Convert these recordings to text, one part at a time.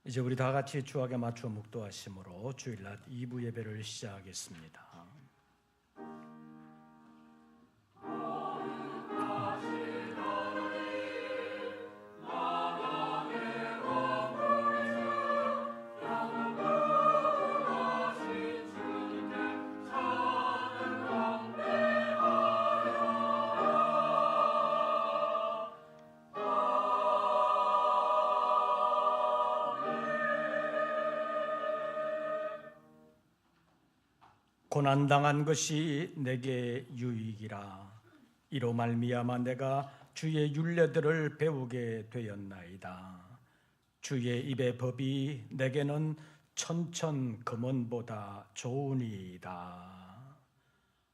이제 우리 다 같이 주악에 맞춰 묵도하심으로 주일낮 2부 예배를 시작하겠습니다. 고난당한 것이 내게 유익이라. 이로 말미암아 내가 주의 율례들을 배우게 되었나이다. 주의 입의 법이 내게는 천천 금원보다 좋으니이다.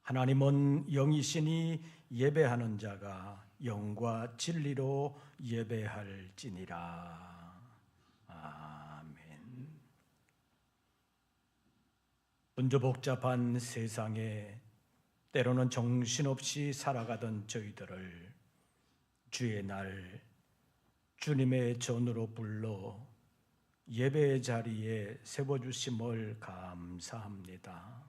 하나님은 영이시니 예배하는 자가 영과 진리로 예배할지니라. 분주복잡한 세상에 때로는 정신없이 살아가던 저희들을 주의 날 주님의 전으로 불러 예배의 자리에 세워주심을 감사합니다.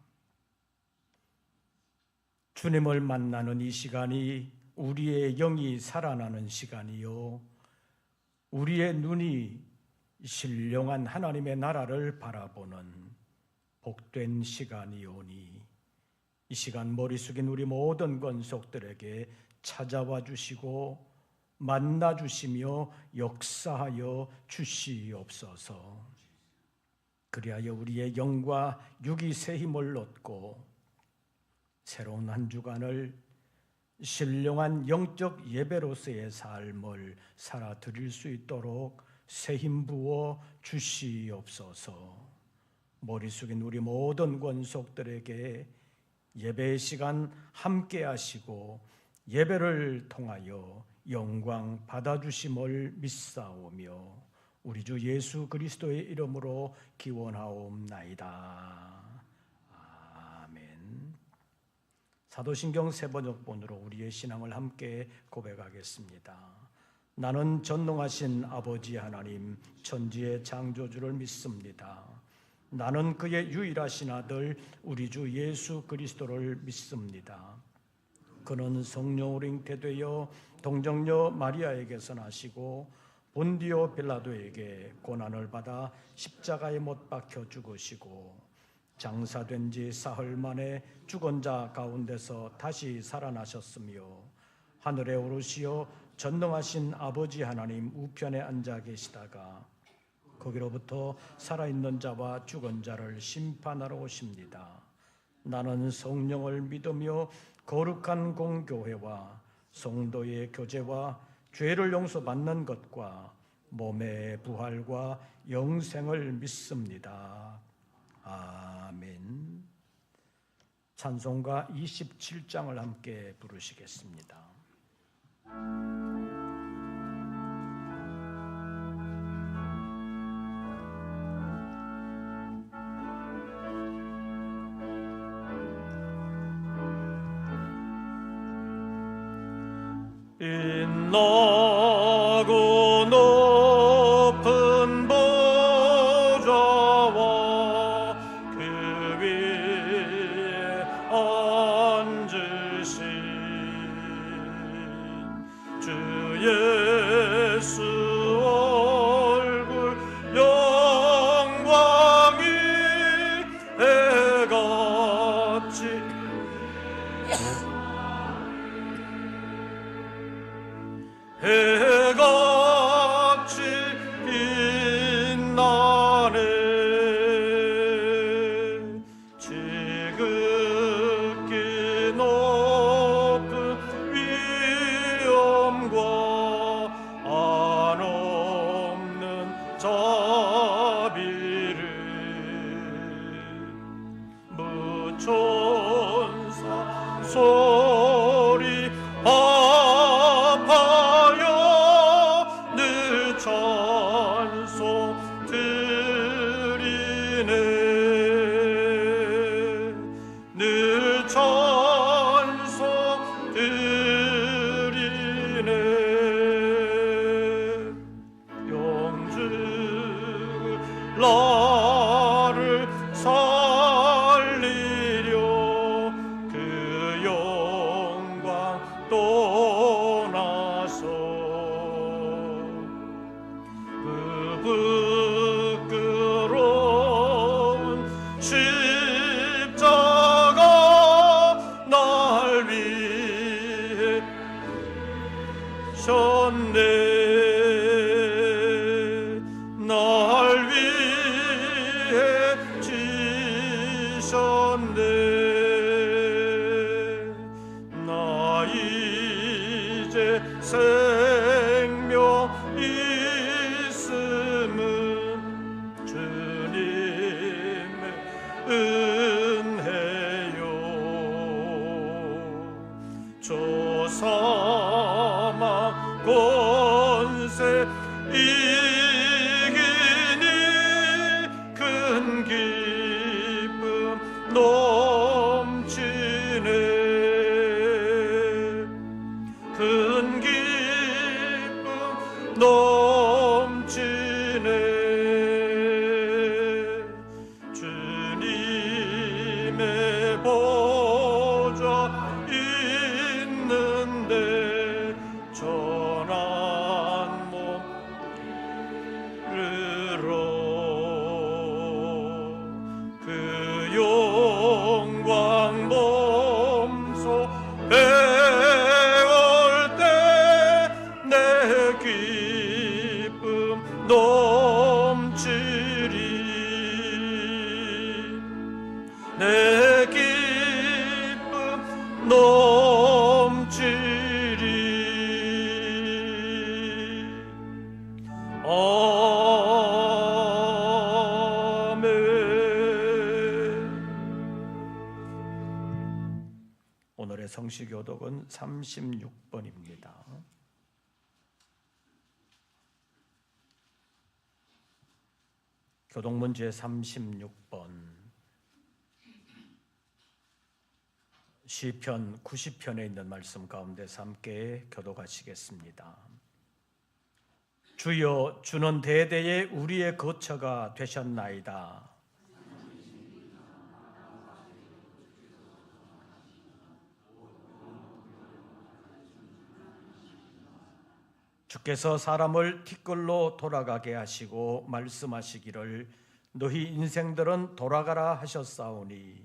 주님을 만나는 이 시간이 우리의 영이 살아나는 시간이요, 우리의 눈이 신령한 하나님의 나라를 바라보는 복된 시간이오니, 이 시간 머리 숙인 우리 모든 권속들에게 찾아와 주시고 만나 주시며 역사하여 주시옵소서. 그리하여 우리의 영과 육이 새 힘을 얻고 새로운 한 주간을 신령한 영적 예배로서의 삶을 살아드릴 수 있도록 새 힘 부어 주시옵소서. 머리 숙인 우리 모든 권속들에게 예배의 시간 함께 하시고 예배를 통하여 영광 받아주심을 믿사오며 우리 주 예수 그리스도의 이름으로 기원하옵나이다. 아멘. 사도신경 세번역본으로 우리의 신앙을 함께 고백하겠습니다. 나는 전능하신 아버지 하나님 천지의 창조주를 믿습니다. 나는 그의 유일하신 아들 우리 주 예수 그리스도를 믿습니다. 그는 성령으로 잉태되어 동정녀 마리아에게서 나시고 본디오 빌라도에게 고난을 받아 십자가에 못 박혀 죽으시고 장사된 지 사흘 만에 죽은 자 가운데서 다시 살아나셨으며 하늘에 오르시어 전능하신 아버지 하나님 우편에 앉아 계시다가 거기로부터 살아있는 자와 죽은 자를 심판하러 오십니다. 나는 성령을 믿으며 거룩한 공교회와 성도의 교제와 죄를 용서받는 것과 몸의 부활과 영생을 믿습니다. 아멘. 찬송가 27장을 함께 부르시겠습니다. 빛나고 높은 보좌와 그 위에 앉으신 주 예수 얼굴 영광이 해같이 해같이 빛나네. 지극히 높은 위엄과 한없는 자비를 무천사 소리 찬송 드리네. 늘 찬송 드리네. 영주 조사망 권세 이기니 큰 기쁨 넘치네. 큰 기쁨 넘치네. 주님의 보좌 있는데 전한 몸으로 그 영광 몸소 배울 때 내 기쁨 넘치리. 내 기쁨 넘치리. 아멘. 오늘의 성시교독은 36번입니다. 교독문제 36번, 시편 90편에 있는 말씀 가운데서 함께 교독하시겠습니다. 주여, 주는 대대에 우리의 거처가 되셨나이다. 주께서 사람을 티끌로 돌아가게 하시고 말씀하시기를 너희 인생들은 돌아가라 하셨사오니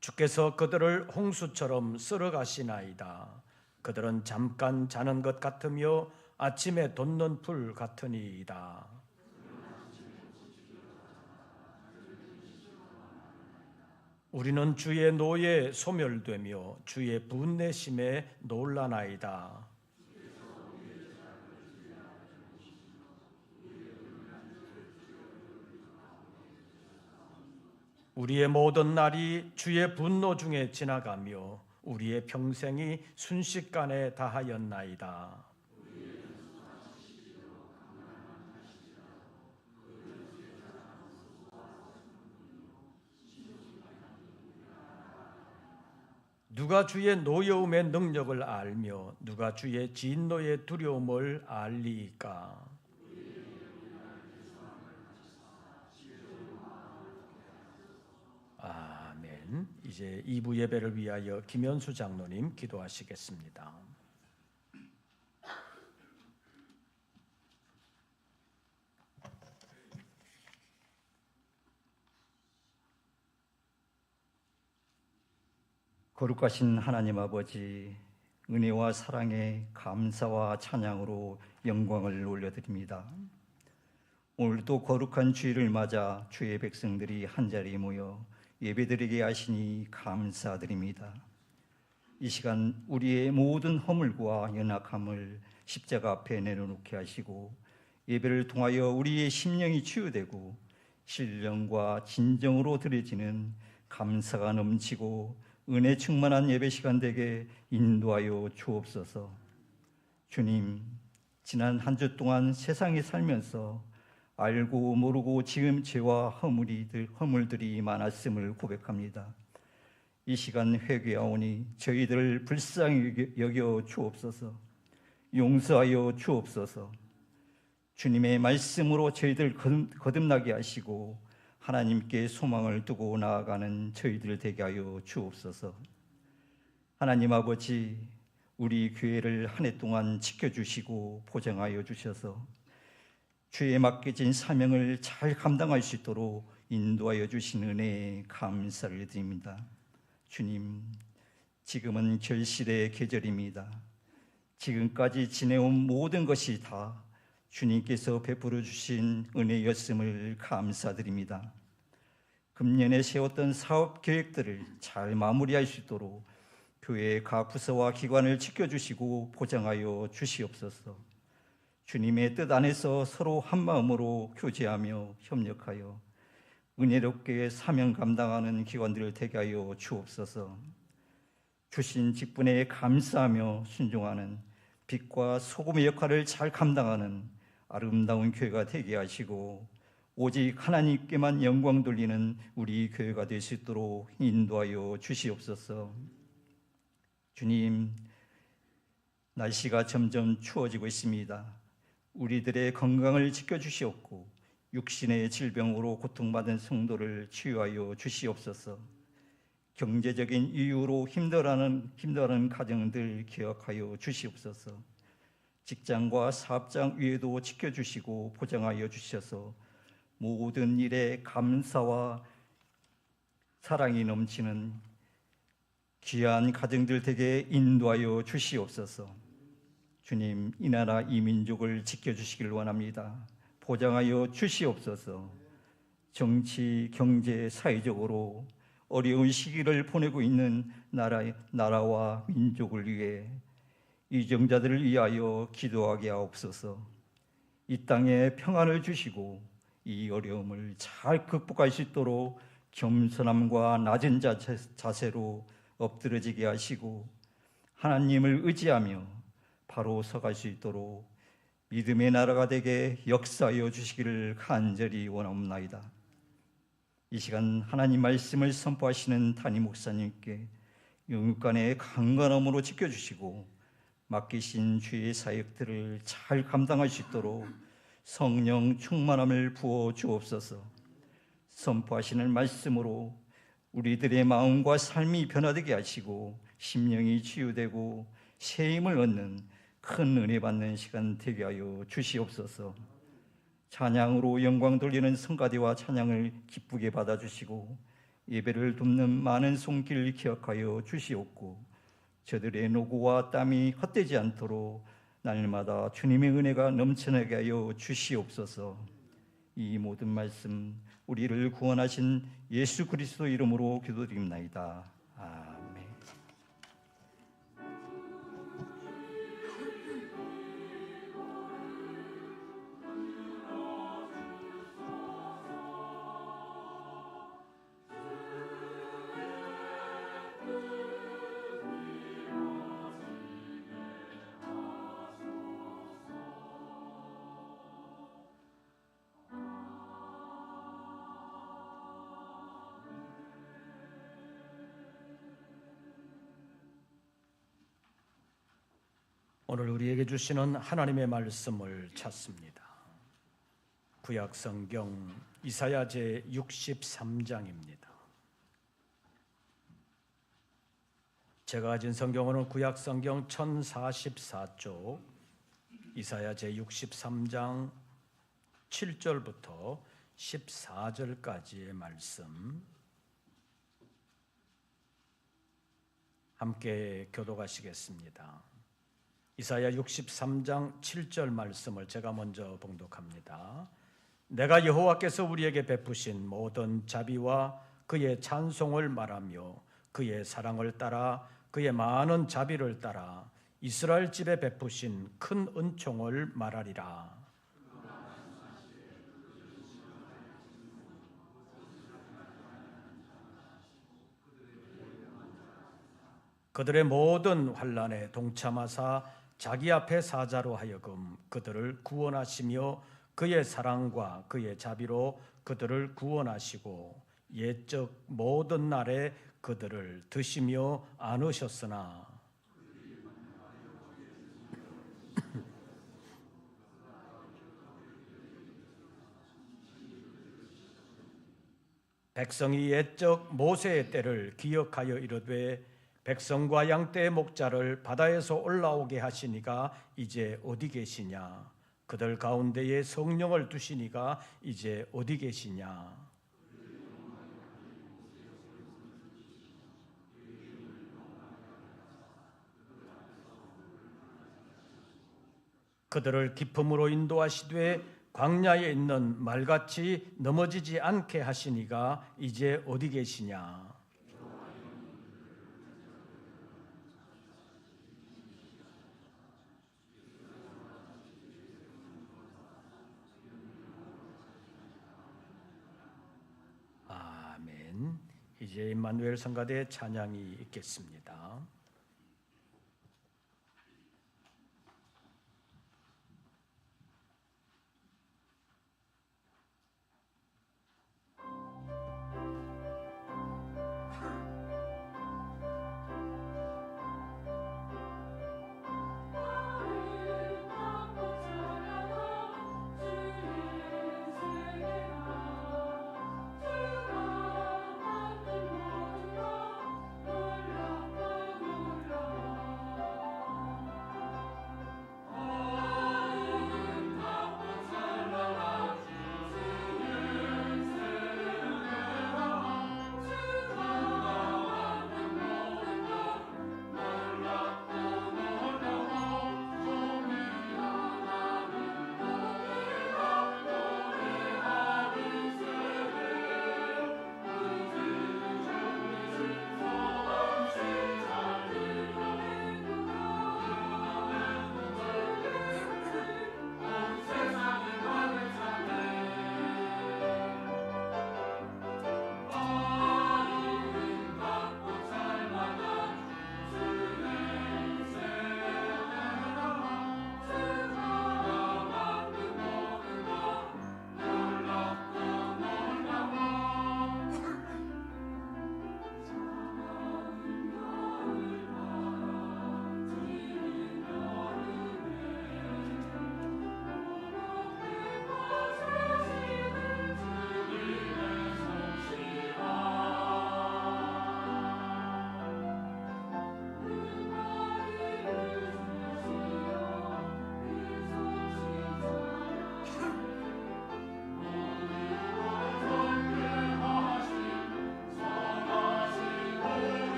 주께서 그들을 홍수처럼 쓸어가시나이다. 그들은 잠깐 자는 것 같으며 아침에 돋는 불 같으니이다. 우리는 주의 노에 소멸되며 주의 분내심에 놀라나이다. 우리의 모든 날이 주의 분노 중에 지나가며 우리의 평생이 순식간에 다하였나이다. 누가 주의 노여움의 능력을 알며 누가 주의 진노의 두려움을 알리까? 아멘. 이제 2부 예배를 위하여 김현수 장로님 기도하시겠습니다. 거룩하신 하나님 아버지, 은혜와 사랑에 감사와 찬양으로 영광을 올려드립니다. 오늘도 거룩한 주일을 맞아 주의 백성들이 한자리에 모여 예배드리게 하시니 감사드립니다. 이 시간 우리의 모든 허물과 연약함을 십자가 앞에 내려놓게 하시고 예배를 통하여 우리의 심령이 치유되고 신령과 진정으로 드려지는 감사가 넘치고 은혜 충만한 예배 시간 되게 인도하여 주옵소서. 주님, 지난 한 주 동안 세상에 살면서 알고 모르고 지은 죄와 허물들이 많았음을 고백합니다. 이 시간 회개하오니 저희들을 불쌍히 여겨 주옵소서. 용서하여 주옵소서. 주님의 말씀으로 저희들 거듭나게 하시고 하나님께 소망을 두고 나아가는 저희들 되게 하여 주옵소서. 하나님 아버지, 우리 교회를 한 해 동안 지켜주시고 보장하여 주셔서 주에 맡겨진 사명을 잘 감당할 수 있도록 인도하여 주신 은혜에 감사를 드립니다. 주님, 지금은 결실의 계절입니다. 지금까지 지내온 모든 것이 다 주님께서 베풀어 주신 은혜였음을 감사드립니다. 금년에 세웠던 사업 계획들을 잘 마무리할 수 있도록 교회의 각 부서와 기관을 지켜주시고 보장하여 주시옵소서. 주님의 뜻 안에서 서로 한 마음으로 교제하며 협력하여 은혜롭게 사명 감당하는 기관들을 되게 하여 주옵소서. 주신 직분에 감사하며 순종하는 빛과 소금의 역할을 잘 감당하는 아름다운 교회가 되게 하시고 오직 하나님께만 영광 돌리는 우리 교회가 될 수 있도록 인도하여 주시옵소서. 주님, 날씨가 점점 추워지고 있습니다. 우리들의 건강을 지켜주시옵고 육신의 질병으로 고통받은 성도를 치유하여 주시옵소서. 경제적인 이유로 힘들어하는 가정들 기억하여 주시옵소서. 직장과 사업장 위에도 지켜주시고 보장하여 주셔서 모든 일에 감사와 사랑이 넘치는 귀한 가정들 되게 인도하여 주시옵소서. 주님, 이 나라 이 민족을 지켜주시길 원합니다. 보장하여 주시옵소서. 정치, 경제, 사회적으로 어려운 시기를 보내고 있는 나라와 민족을 위해 이정자들을 위하여 기도하게 하옵소서. 이 땅에 평안을 주시고 이 어려움을 잘 극복할 수 있도록 겸손함과 낮은 자세로 엎드러지게 하시고 하나님을 의지하며 바로 서갈 수 있도록 믿음의 나라가 되게 역사하여 주시기를 간절히 원하옵나이다. 이 시간 하나님 말씀을 선포하시는 담임 목사님께 영육간의 강건함으로 지켜주시고 맡기신 주의 사역들을 잘 감당할 수 있도록 성령 충만함을 부어 주옵소서. 선포하시는 말씀으로 우리들의 마음과 삶이 변화되게 하시고 심령이 치유되고 새 힘을 얻는 큰 은혜 받는 시간 되게 하여 주시옵소서. 찬양으로 영광 돌리는 성가대와 찬양을 기쁘게 받아주시고 예배를 돕는 많은 손길 기억하여 주시옵고 저들의 노고와 땀이 헛되지 않도록 날마다 주님의 은혜가 넘쳐나게 하여 주시옵소서. 이 모든 말씀 우리를 구원하신 예수 그리스도 이름으로 기도드립나이다. 아멘. 오늘 우리에게 주시는 하나님의 말씀을 찾습니다. 구약 성경 이사야 제 63장입니다. 제가 가진 성경은 구약 성경 1044쪽 이사야 제 63장 7절부터 14절까지의 말씀 함께 교독하시겠습니다. 이사야 63장 7절 말씀을 제가 먼저 봉독합니다. 내가 여호와께서 우리에게 베푸신 모든 자비와 그의 찬송을 말하며 그의 사랑을 따라 그의 많은 자비를 따라 이스라엘 집에 베푸신 큰 은총을 말하리라. 그들의 모든 환난에 동참하사 자기 앞에 사자로 하여금 그들을 구원하시며 그의 사랑과 그의 자비로 그들을 구원하시고 옛적 모든 날에 그들을 드시며 안으셨으나 백성이 옛적 모세의 때를 기억하여 이르되 백성과 양떼의 목자를 바다에서 올라오게 하시니가 이제 어디 계시냐? 그들 가운데에 성령을 두시니가 이제 어디 계시냐? 그들을 기품으로 인도하시되 광야에 있는 말같이 넘어지지 않게 하시니가 이제 어디 계시냐? 이제 임마누엘 성가대 찬양이 있겠습니다.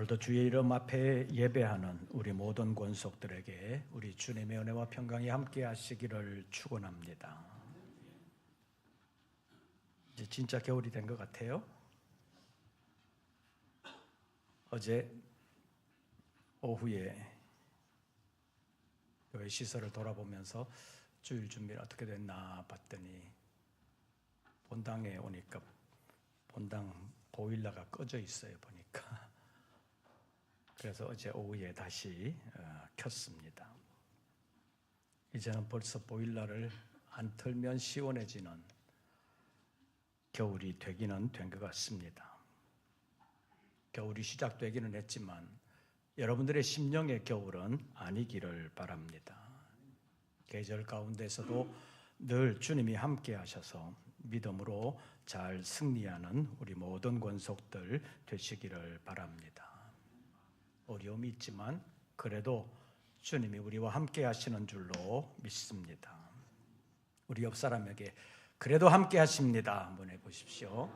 오늘도 주의 이름 앞에 예배하는 우리 모든 권속들에게 우리 주님의 은혜와 평강이 함께 하시기를 축원합니다. 이제 진짜 겨울이 된 것 같아요. 어제 오후에 교회 시설을 돌아보면서 주일 준비는 어떻게 됐나 봤더니 본당에 오니까 본당 보일러가 꺼져 있어요, 보니까. 그래서 어제 오후에 다시 켰습니다. 이제는 벌써 보일러를 안 틀면 시원해지는 겨울이 되기는 된 것 같습니다. 겨울이 시작되기는 했지만 여러분들의 심령의 겨울은 아니기를 바랍니다. 계절 가운데서도 늘 주님이 함께 하셔서 믿음으로 잘 승리하는 우리 모든 권속들 되시기를 바랍니다. 어려움이 있지만 그래도 주님이 우리와 함께 하시는 줄로 믿습니다. 우리 옆 사람에게 그래도 함께 하십니다 한번 해보십시오.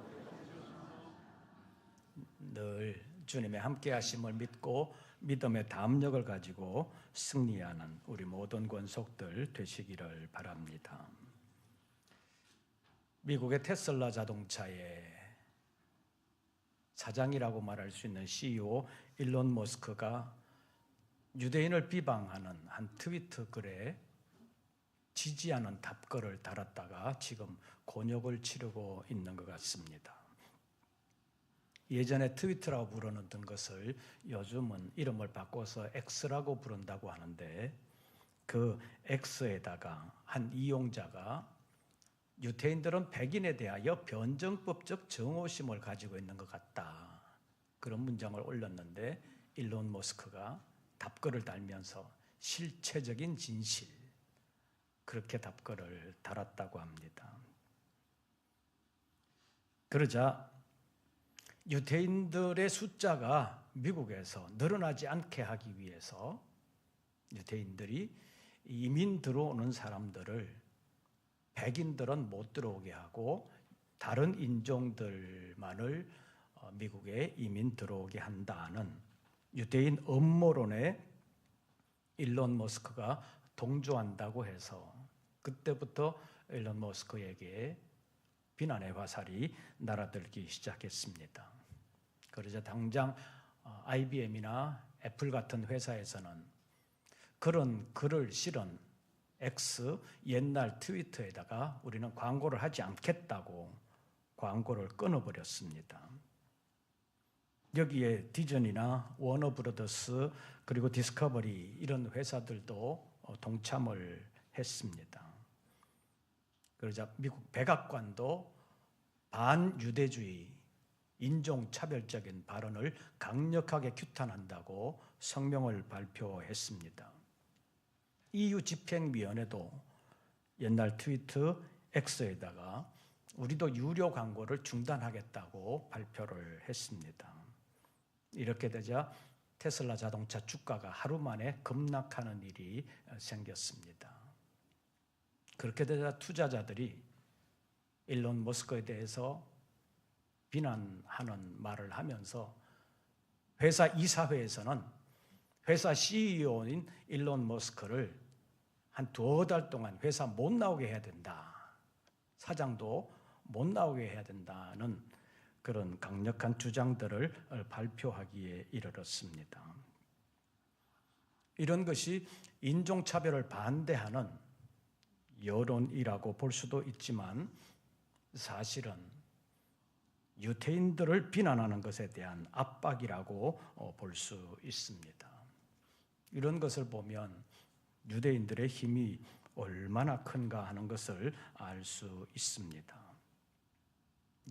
늘 주님의 함께 하심을 믿고 믿음의 담력을 가지고 승리하는 우리 모든 권속들 되시기를 바랍니다. 미국의 테슬라 자동차의 사장이라고 말할 수 있는 CEO 일론 머스크가 유대인을 비방하는 한 트위터 글에 지지하는 답글을 달았다가 지금 곤욕을 치르고 있는 것 같습니다. 예전에 트위터라고 부르던 것을 요즘은 이름을 바꿔서 X라고 부른다고 하는데, 그 X에다가 한 이용자가 유태인들은 백인에 대하여 변정법적 정오심을 가지고 있는 것 같다, 그런 문장을 올렸는데, 일론 머스크가 답글을 달면서 실체적인 진실, 그렇게 답글을 달았다고 합니다. 그러자 유태인들의 숫자가 미국에서 늘어나지 않게 하기 위해서 유태인들이 이민 들어오는 사람들을 백인들은 못 들어오게 하고 다른 인종들만을 미국에 이민 들어오게 한다는 유대인 음모론에 일론 머스크가 동조한다고 해서 그때부터 일론 머스크에게 비난의 화살이 날아들기 시작했습니다. 그러자 당장 IBM이나 애플 같은 회사에서는 그런 글을 실은 X, 옛날 트위터에다가 우리는 광고를 하지 않겠다고 광고를 끊어버렸습니다. 여기에 디즈니나 워너브라더스 그리고 디스커버리 이런 회사들도 동참을 했습니다. 그러자 미국 백악관도 반유대주의, 인종차별적인 발언을 강력하게 규탄한다고 성명을 발표했습니다. EU 집행위원회도 옛날 트위터 X에다가 우리도 유료 광고를 중단하겠다고 발표를 했습니다. 이렇게 되자 테슬라 자동차 주가가 하루 만에 급락하는 일이 생겼습니다. 그렇게 되자 투자자들이 일론 머스크에 대해서 비난하는 말을 하면서 회사 이사회에서는 회사 CEO인 일론 머스크를 한 두어 달 동안 회사 못 나오게 해야 된다, 사장도 못 나오게 해야 된다는 그런 강력한 주장들을 발표하기에 이르렀습니다. 이런 것이 인종차별을 반대하는 여론이라고 볼 수도 있지만 사실은 유태인들을 비난하는 것에 대한 압박이라고 볼 수 있습니다. 이런 것을 보면 유대인들의 힘이 얼마나 큰가 하는 것을 알 수 있습니다.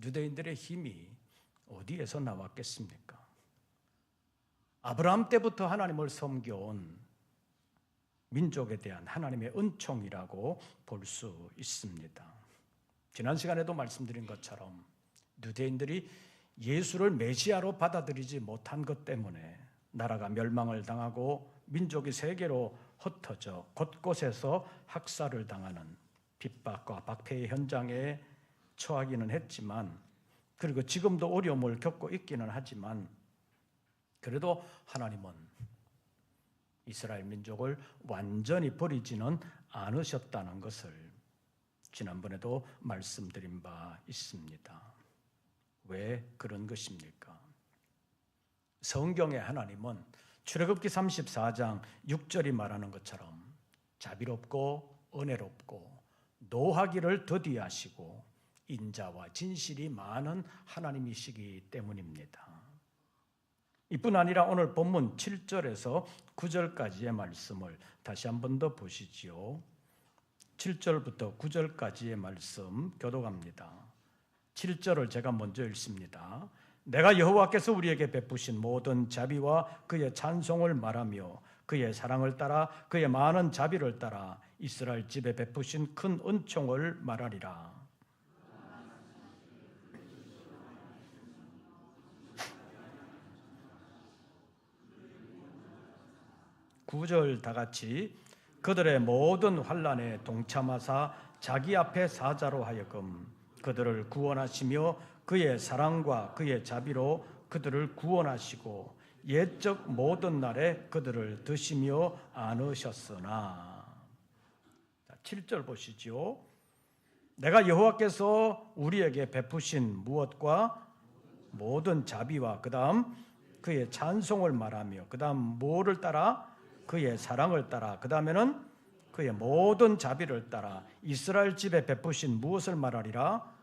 유대인들의 힘이 어디에서 나왔겠습니까? 아브라함 때부터 하나님을 섬겨온 민족에 대한 하나님의 은총이라고 볼 수 있습니다. 지난 시간에도 말씀드린 것처럼 유대인들이 예수를 메시아로 받아들이지 못한 것 때문에 나라가 멸망을 당하고 민족이 세계로 흩어져 곳곳에서 학살을 당하는 핍박과 박해의 현장에 처하기는 했지만, 그리고 지금도 어려움을 겪고 있기는 하지만, 그래도 하나님은 이스라엘 민족을 완전히 버리지는 않으셨다는 것을 지난번에도 말씀드린 바 있습니다. 왜 그런 것입니까? 성경의 하나님은 출애굽기 34장 6절이 말하는 것처럼 자비롭고 은혜롭고 노하기를 더디하시고 인자와 진실이 많은 하나님이시기 때문입니다. 이뿐 아니라 오늘 본문 7절에서 9절까지의 말씀을 다시 한 번 더 보시지요. 7절부터 9절까지의 말씀 교독합니다. 7절을 제가 먼저 읽습니다. 내가 여호와께서 우리에게 베푸신 모든 자비와 그의 찬송을 말하며 그의 사랑을 따라 그의 많은 자비를 따라 이스라엘 집에 베푸신 큰 은총을 말하리라. 구절 다 같이 그들의 모든 환난에 동참하사 자기 앞에 사자로 하여금 그들을 구원하시며 그의 사랑과 그의 자비로 그들을 구원하시고 옛적 모든 날에 그들을 드시며 안으셨으나. 7절 보시죠. 내가 여호와께서 우리에게 베푸신 무엇과 모든 자비와 그 다음 그의 찬송을 말하며 그 다음 뭐를 따라? 그의 사랑을 따라 그 다음에는 그의 모든 자비를 따라 이스라엘 집에 베푸신 무엇을 말하리라?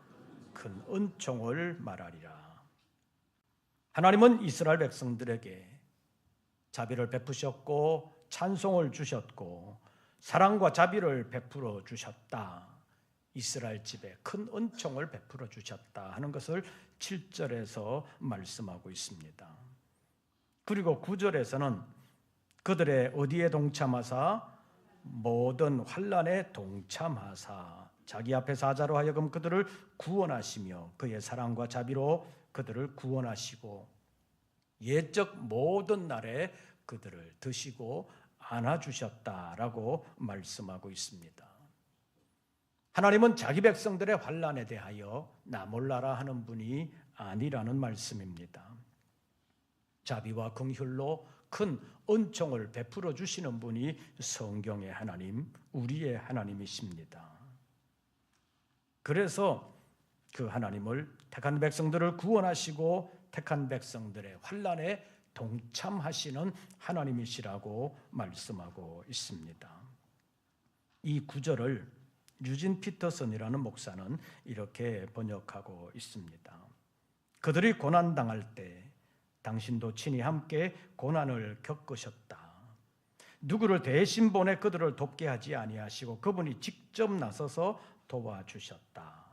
큰 은총을 말하리라. 하나님은 이스라엘 백성들에게 자비를 베푸셨고 찬송을 주셨고 사랑과 자비를 베풀어 주셨다. 이스라엘 집에 큰 은총을 베풀어 주셨다 하는 것을 7절에서 말씀하고 있습니다. 그리고 9절에서는 그들의 어디에 동참하사 모든 환난에 동참하사 자기 앞에 사자로 하여금 그들을 구원하시며 그의 사랑과 자비로 그들을 구원하시고 옛적 모든 날에 그들을 드시고 안아주셨다라고 말씀하고 있습니다. 하나님은 자기 백성들의 환난에 대하여 나 몰라라 하는 분이 아니라는 말씀입니다. 자비와 긍휼로 큰 은총을 베풀어 주시는 분이 성경의 하나님, 우리의 하나님이십니다. 그래서 그 하나님을 택한 백성들을 구원하시고 택한 백성들의 환난에 동참하시는 하나님이시라고 말씀하고 있습니다. 이 구절을 유진 피터슨이라는 목사는 이렇게 번역하고 있습니다. 그들이 고난당할 때 당신도 친히 함께 고난을 겪으셨다. 누구를 대신 보내 그들을 돕게 하지 아니하시고 그분이 직접 나서서 도와주셨다.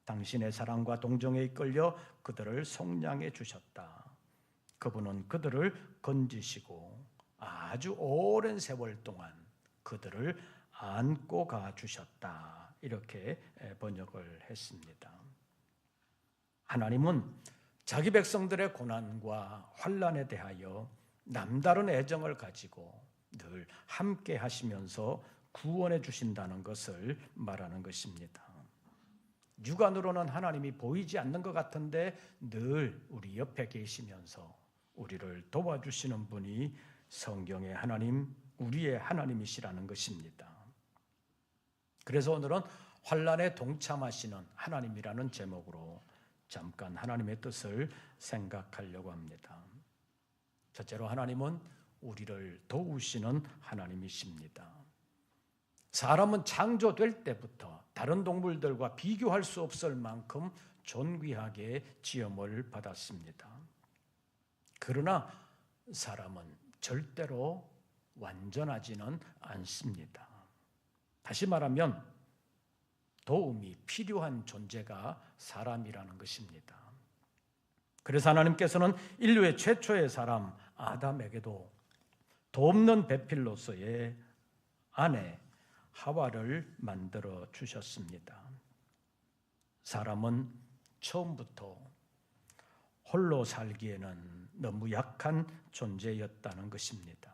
당신의 사랑과 동정에 이끌려 그들을 속량해 주셨다. 그분은 그들을 건지시고 아주 오랜 세월 동안 그들을 안고 가주셨다. 이렇게 번역을 했습니다. 하나님은 자기 백성들의 고난과 환난에 대하여 남다른 애정을 가지고 늘 함께 하시면서 구원해 주신다는 것을 말하는 것입니다. 육안으로는 하나님이 보이지 않는 것 같은데 늘 우리 옆에 계시면서 우리를 도와주시는 분이 성경의 하나님, 우리의 하나님이시라는 것입니다. 그래서 오늘은 환난에 동참하시는 하나님이라는 제목으로 잠깐 하나님의 뜻을 생각하려고 합니다. 첫째로 하나님은 우리를 도우시는 하나님이십니다. 사람은 창조될 때부터 다른 동물들과 비교할 수 없을 만큼 존귀하게 지음을 받았습니다. 그러나 사람은 절대로 완전하지는 않습니다. 다시 말하면 도움이 필요한 존재가 사람이라는 것입니다. 그래서 하나님께서는 인류의 최초의 사람 아담에게도 돕는 배필로서의 아내 하와를 만들어 주셨습니다. 사람은 처음부터 홀로 살기에는 너무 약한 존재였다는 것입니다.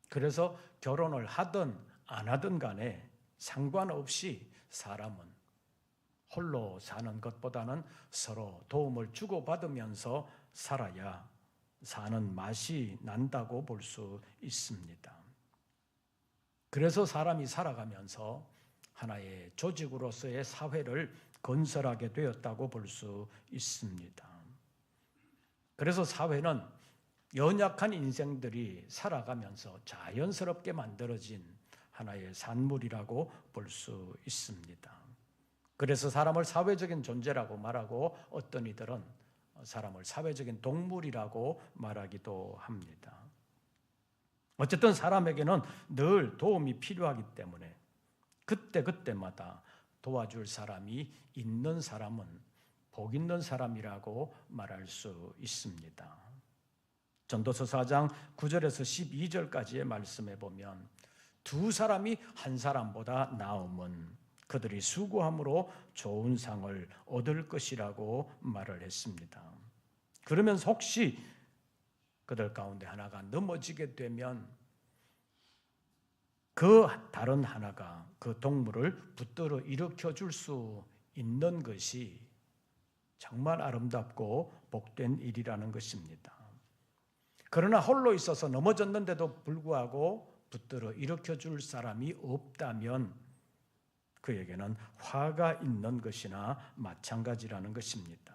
그래서 결혼을 하든 안 하든 간에 상관없이 사람은 홀로 사는 것보다는 서로 도움을 주고받으면서 살아야 사는 맛이 난다고 볼 수 있습니다. 그래서 사람이 살아가면서 하나의 조직으로서의 사회를 건설하게 되었다고 볼 수 있습니다. 그래서 사회는 연약한 인생들이 살아가면서 자연스럽게 만들어진 하나의 산물이라고 볼 수 있습니다. 그래서 사람을 사회적인 존재라고 말하고 어떤 이들은 사람을 사회적인 동물이라고 말하기도 합니다. 어쨌든 사람에게는 늘 도움이 필요하기 때문에 그때마다 도와줄 사람이 있는 사람은 복 있는 사람이라고 말할 수 있습니다. 전도서 4장 9절에서 12절까지의 말씀에 보면 두 사람이 한 사람보다 나음은 그들이 수고함으로 좋은 상을 얻을 것이라고 말을 했습니다. 그러면서 혹시 그들 가운데 하나가 넘어지게 되면 그 다른 하나가 그 동물을 붙들어 일으켜 줄 수 있는 것이 정말 아름답고 복된 일이라는 것입니다. 그러나 홀로 있어서 넘어졌는데도 불구하고 붙들어 일으켜 줄 사람이 없다면 그에게는 화가 있는 것이나 마찬가지라는 것입니다.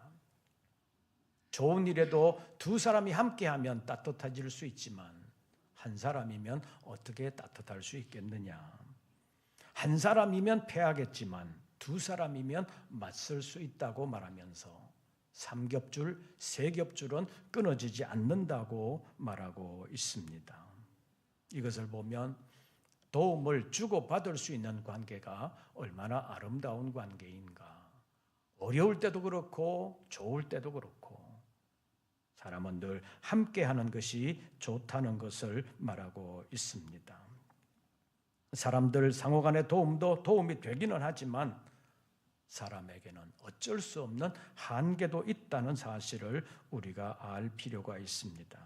좋은 일에도 두 사람이 함께하면 따뜻해질 수 있지만 한 사람이면 어떻게 따뜻할 수 있겠느냐. 한 사람이면 패하겠지만 두 사람이면 맞설 수 있다고 말하면서 삼겹줄, 세겹줄은 끊어지지 않는다고 말하고 있습니다. 이것을 보면 도움을 주고받을 수 있는 관계가 얼마나 아름다운 관계인가. 어려울 때도 그렇고 좋을 때도 그렇고 사람은 늘 함께하는 것이 좋다는 것을 말하고 있습니다. 사람들 상호 간의 도움도 도움이 되기는 하지만 사람에게는 어쩔 수 없는 한계도 있다는 사실을 우리가 알 필요가 있습니다.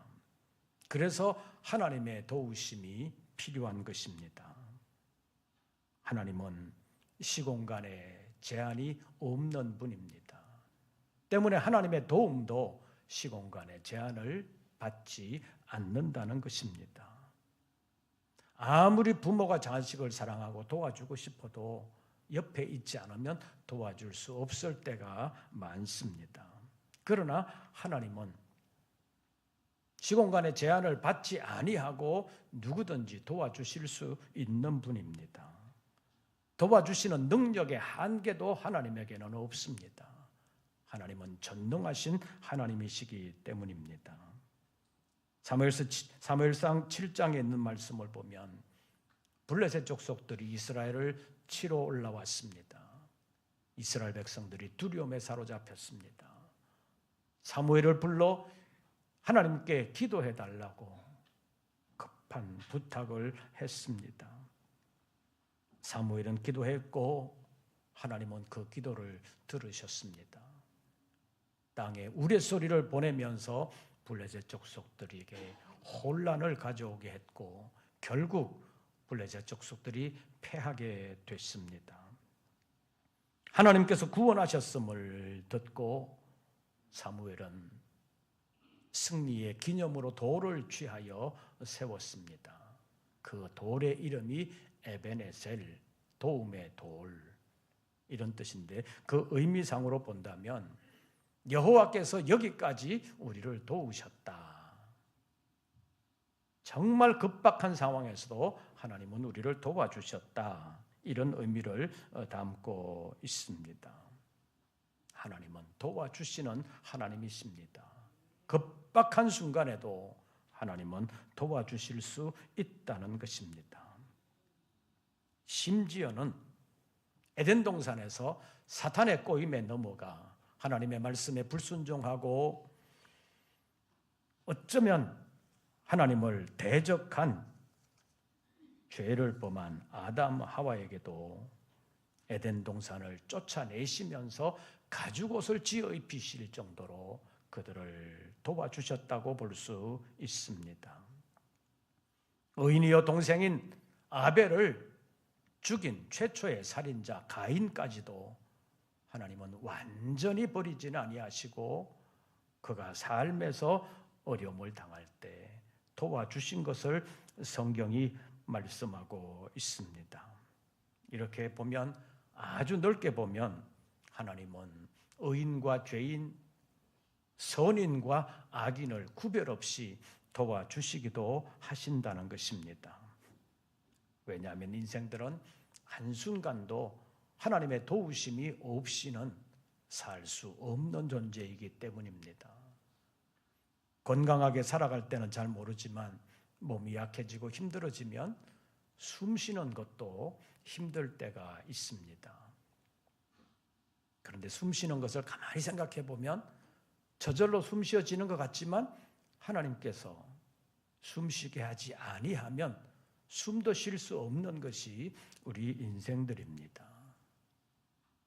그래서 하나님의 도우심이 필요한 것입니다. 하나님은 시공간에 제한이 없는 분입니다. 때문에 하나님의 도움도 시공간의 제한을 받지 않는다는 것입니다. 아무리 부모가 자식을 사랑하고 도와주고 싶어도 옆에 있지 않으면 도와줄 수 없을 때가 많습니다. 그러나 하나님은 시공간의 제한을 받지 아니하고 누구든지 도와주실 수 있는 분입니다. 도와주시는 능력의 한계도 하나님에게는 없습니다. 하나님은 전능하신 하나님이시기 때문입니다. 사무엘상 7장에 있는 말씀을 보면 블레셋 족속들이 이스라엘을 치러 올라왔습니다. 이스라엘 백성들이 두려움에 사로잡혔습니다. 사무엘을 불러 하나님께 기도해 달라고 급한 부탁을 했습니다. 사무엘은 기도했고 하나님은 그 기도를 들으셨습니다. 땅에 우레소리를 보내면서 블레셋 족속들에게 혼란을 가져오게 했고 결국 블레셋 족속들이 패하게 됐습니다. 하나님께서 구원하셨음을 듣고 사무엘은 승리의 기념으로 돌을 취하여 세웠습니다. 그 돌의 이름이 에베네셀, 도움의 돌, 이런 뜻인데 그 의미상으로 본다면 여호와께서 여기까지 우리를 도우셨다. 정말 급박한 상황에서도 하나님은 우리를 도와주셨다. 이런 의미를 담고 있습니다. 하나님은 도와주시는 하나님이십니다. 급박한 순간에도 하나님은 도와주실 수 있다는 것입니다. 심지어는 에덴 동산에서 사탄의 꼬임에 넘어가 하나님의 말씀에 불순종하고 어쩌면 하나님을 대적한 죄를 범한 아담 하와에게도 에덴 동산을 쫓아내시면서 가죽옷을 지어 입히실 정도로 그들을 도와주셨다고 볼 수 있습니다. 의인이요 동생인 아벨을 죽인 최초의 살인자 가인까지도 하나님은 완전히 버리지는 아니하시고 그가 삶에서 어려움을 당할 때 도와주신 것을 성경이 말씀하고 있습니다. 이렇게 보면 아주 넓게 보면 하나님은 의인과 죄인, 선인과 악인을 구별 없이 도와주시기도 하신다는 것입니다. 왜냐하면 인생들은 한순간도 하나님의 도우심이 없이는 살 수 없는 존재이기 때문입니다. 건강하게 살아갈 때는 잘 모르지만 몸이 약해지고 힘들어지면 숨 쉬는 것도 힘들 때가 있습니다. 그런데 숨 쉬는 것을 가만히 생각해 보면 저절로 숨 쉬어지는 것 같지만 하나님께서 숨 쉬게 하지 아니하면 숨도 쉴 수 없는 것이 우리 인생들입니다.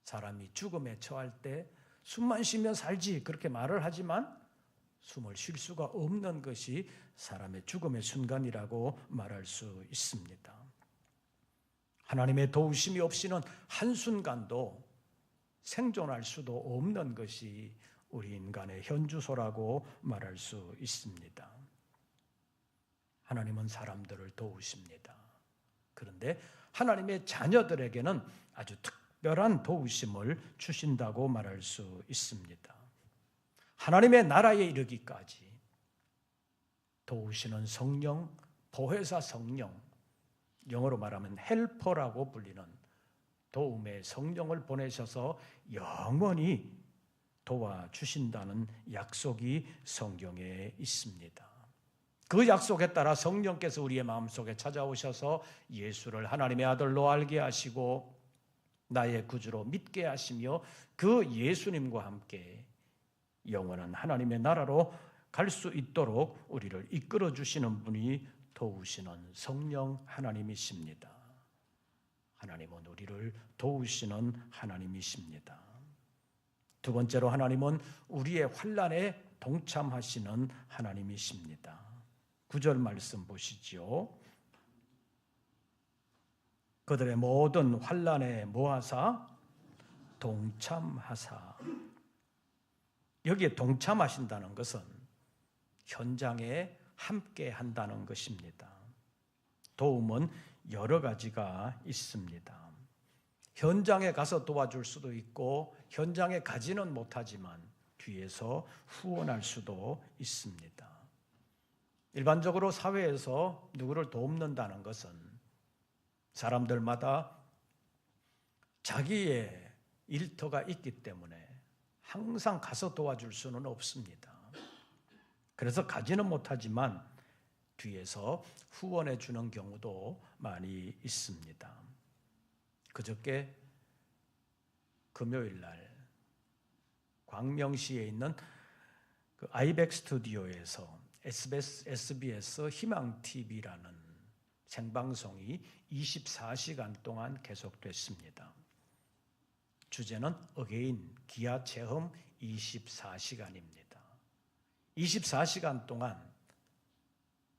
사람이 죽음에 처할 때 숨만 쉬면 살지 그렇게 말을 하지만 숨을 쉴 수가 없는 것이 사람의 죽음의 순간이라고 말할 수 있습니다. 하나님의 도우심이 없이는 한순간도 생존할 수도 없는 것이 우리 인간의 현주소라고 말할 수 있습니다. 하나님은 사람들을 도우십니다. 그런데 하나님의 자녀들에게는 아주 특별한 도우심을 주신다고 말할 수 있습니다. 하나님의 나라에 이르기까지 도우시는 성령, 보혜사 성령, 영어로 말하면 헬퍼라고 불리는 도움의 성령을 보내셔서 영원히 도와주신다는 약속이 성경에 있습니다. 그 약속에 따라 성령께서 우리의 마음속에 찾아오셔서 예수를 하나님의 아들로 알게 하시고 나의 구주로 믿게 하시며 그 예수님과 함께 영원한 하나님의 나라로 갈 수 있도록 우리를 이끌어 주시는 분이 도우시는 성령 하나님이십니다. 하나님은 우리를 도우시는 하나님이십니다. 두 번째로 하나님은 우리의 환난에 동참하시는 하나님이십니다. 9절 말씀 보시지요. 그들의 모든 환난에 뭐하사? 동참하사. 여기에 동참하신다는 것은 현장에 함께 한다는 것입니다. 도움은 여러 가지가 있습니다. 현장에 가서 도와줄 수도 있고 현장에 가지는 못하지만 뒤에서 후원할 수도 있습니다. 일반적으로 사회에서 누구를 돕는다는 것은 사람들마다 자기의 일터가 있기 때문에 항상 가서 도와줄 수는 없습니다. 그래서 가지는 못하지만 뒤에서 후원해 주는 경우도 많이 있습니다. 그저께 금요일 날 광명시에 있는 그 아이백 스튜디오에서 SBS 희망TV라는 생방송이 24시간 동안 계속됐습니다. 주제는 어게인 기아체험 24시간입니다. 24시간 동안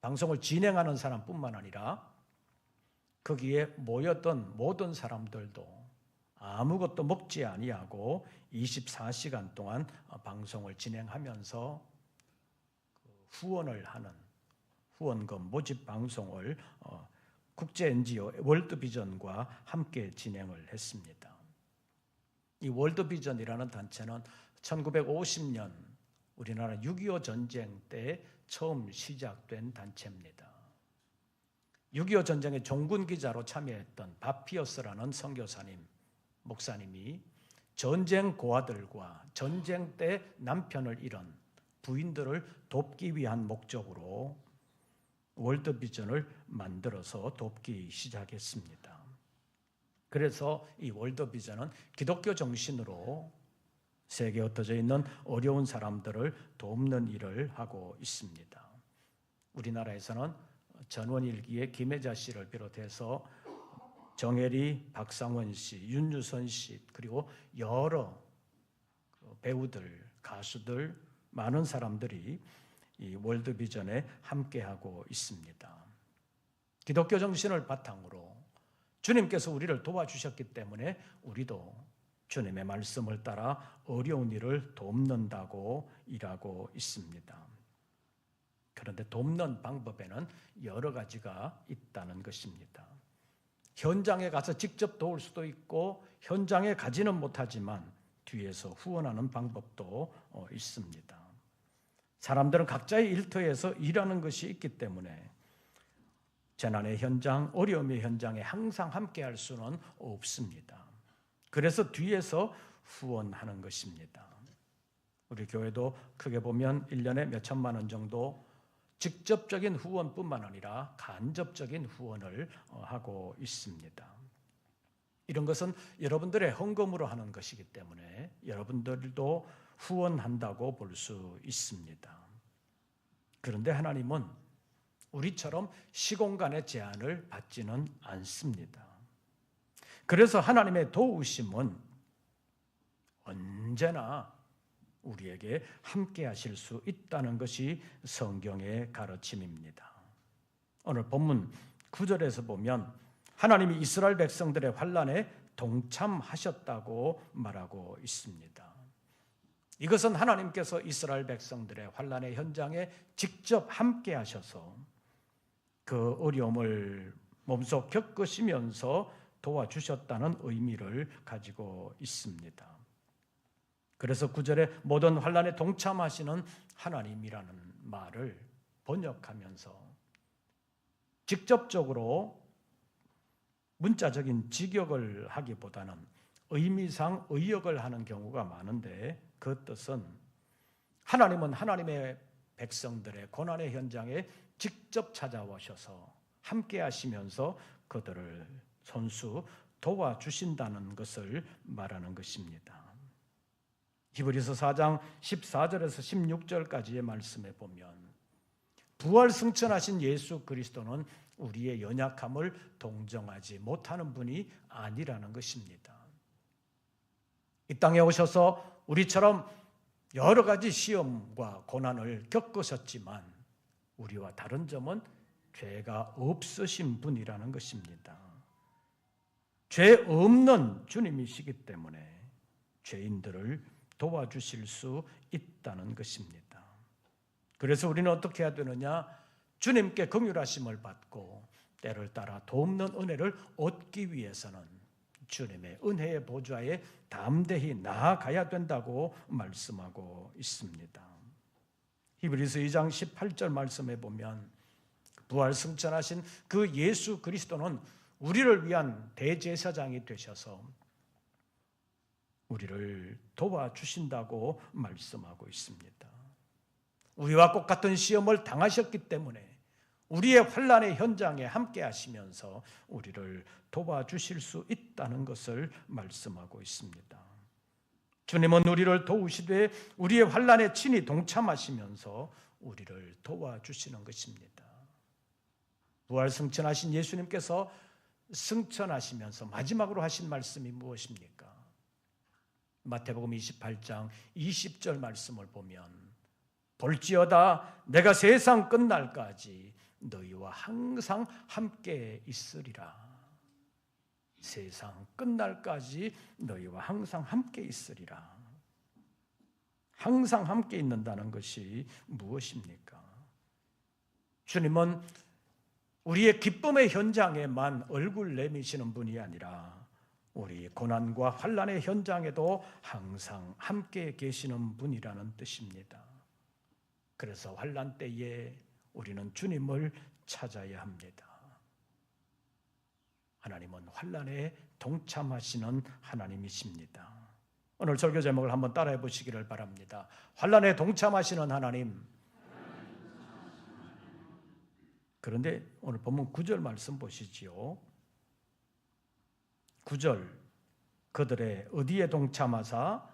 방송을 진행하는 사람뿐만 아니라 거기에 모였던 모든 사람들도 아무것도 먹지 아니하고 24시간 동안 방송을 진행하면서 후원을 하는 후원금 모집 방송을 국제 NGO 월드비전과 함께 진행을 했습니다. 이 월드비전이라는 단체는 1950년 우리나라 6.25 전쟁 때 처음 시작된 단체입니다. 6.25 전쟁에 종군 기자로 참여했던 바피어스라는 선교사님, 목사님이 전쟁 고아들과 전쟁 때 남편을 잃은 부인들을 돕기 위한 목적으로 월드비전을 만들어서 돕기 시작했습니다. 그래서 이 월드비전은 기독교 정신으로 세계에 흩어져 있는 어려운 사람들을 돕는 일을 하고 있습니다. 우리나라에서는 전원일기의 김혜자 씨를 비롯해서 정혜리, 박상원 씨, 윤유선 씨 그리고 여러 배우들, 가수들, 많은 사람들이 이 월드비전에 함께하고 있습니다. 기독교 정신을 바탕으로 주님께서 우리를 도와주셨기 때문에 우리도 주님의 말씀을 따라 어려운 일을 돕는다고 일하고 있습니다. 그런데 돕는 방법에는 여러 가지가 있다는 것입니다. 현장에 가서 직접 도울 수도 있고 현장에 가지는 못하지만 뒤에서 후원하는 방법도 있습니다. 사람들은 각자의 일터에서 일하는 것이 있기 때문에 재난의 현장, 어려움의 현장에 항상 함께할 수는 없습니다. 그래서 뒤에서 후원하는 것입니다. 우리 교회도 크게 보면 1년에 몇 천만 원 정도 직접적인 후원뿐만 아니라 간접적인 후원을 하고 있습니다. 이런 것은 여러분들의 헌금으로 하는 것이기 때문에 여러분들도 후원한다고 볼 수 있습니다. 그런데 하나님은 우리처럼 시공간의 제한을 받지는 않습니다. 그래서 하나님의 도우심은 언제나 우리에게 함께 하실 수 있다는 것이 성경의 가르침입니다. 오늘 본문 9절에서 보면 하나님이 이스라엘 백성들의 환난에 동참하셨다고 말하고 있습니다. 이것은 하나님께서 이스라엘 백성들의 환난의 현장에 직접 함께 하셔서 그 어려움을 몸소 겪으시면서 도와주셨다는 의미를 가지고 있습니다. 그래서 9절에 모든 환난에 동참하시는 하나님이라는 말을 번역하면서 직접적으로 문자적인 직역을 하기보다는 의미상 의역을 하는 경우가 많은데, 그 뜻은 하나님은 하나님의 백성들의 고난의 현장에 직접 찾아오셔서 함께 하시면서 그들을 손수 도와주신다는 것을 말하는 것입니다. 히브리서 4장 14절에서 16절까지의 말씀에 보면 부활 승천하신 예수 그리스도는 우리의 연약함을 동정하지 못하는 분이 아니라는 것입니다. 이 땅에 오셔서 우리처럼 여러 가지 시험과 고난을 겪으셨지만 우리와 다른 점은 죄가 없으신 분이라는 것입니다. 죄 없는 주님이시기 때문에 죄인들을 도와주실 수 있다는 것입니다. 그래서 우리는 어떻게 해야 되느냐? 주님께 긍휼하심을 받고 때를 따라 돕는 은혜를 얻기 위해서는 주님의 은혜의 보좌에 담대히 나아가야 된다고 말씀하고 있습니다. 히브리서 2장 18절 말씀에 보면 부활 승천하신 그 예수 그리스도는 우리를 위한 대제사장이 되셔서 우리를 도와주신다고 말씀하고 있습니다. 우리와 똑같은 시험을 당하셨기 때문에 우리의 환난의 현장에 함께 하시면서 우리를 도와주실 수 있다는 것을 말씀하고 있습니다. 주님은 우리를 도우시되 우리의 환난에 친히 동참하시면서 우리를 도와주시는 것입니다. 부활 승천하신 예수님께서 승천하시면서 마지막으로 하신 말씀이 무엇입니까? 마태복음 28장 20절 말씀을 보면 볼지어다 내가 세상 끝날까지 너희와 항상 함께 있으리라. 세상 끝날까지 너희와 항상 함께 있으리라. 항상 함께 있는다는 것이 무엇입니까? 주님은 우리의 기쁨의 현장에만 얼굴 내미시는 분이 아니라 우리 고난과 환난의 현장에도 항상 함께 계시는 분이라는 뜻입니다. 그래서 환난 때에 우리는 주님을 찾아야 합니다. 하나님은 환난에 동참하시는 하나님이십니다. 오늘 설교 제목을 한번 따라해 보시기를 바랍니다. 환난에 동참하시는 하나님. 그런데 오늘 본문 9절 말씀 보시지요. 9절 그들의 어디에 동참하사?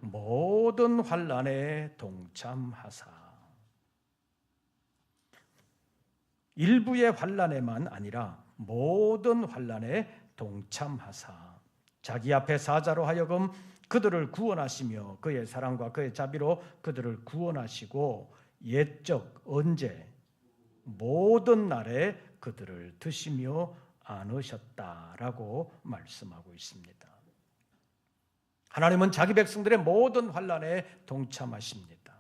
모든 환난에 동참하사. 일부의 환난에만 아니라 모든 환난에 동참하사. 자기 앞에 사자로 하여금 그들을 구원하시며 그의 사랑과 그의 자비로 그들을 구원하시고 옛적 언제 모든 날에 그들을 드시며 안으셨다라고 말씀하고 있습니다. 하나님은 자기 백성들의 모든 환난에 동참하십니다.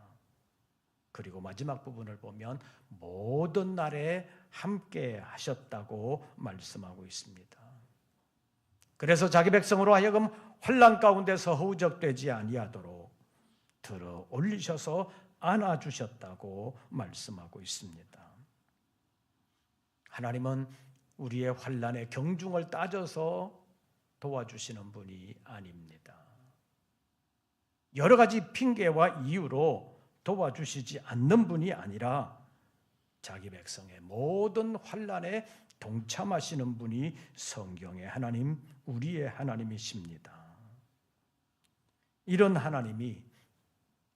그리고 마지막 부분을 보면 모든 날에 함께 하셨다고 말씀하고 있습니다. 그래서 자기 백성으로 하여금 환난 가운데서 허우적되지 아니하도록 들어 올리셔서 안아주셨다고 말씀하고 있습니다. 하나님은 우리의 환난의 경중을 따져서 도와주시는 분이 아닙니다. 여러 가지 핑계와 이유로 도와주시지 않는 분이 아니라 자기 백성의 모든 환난에 동참하시는 분이 성경의 하나님, 우리의 하나님이십니다. 이런 하나님이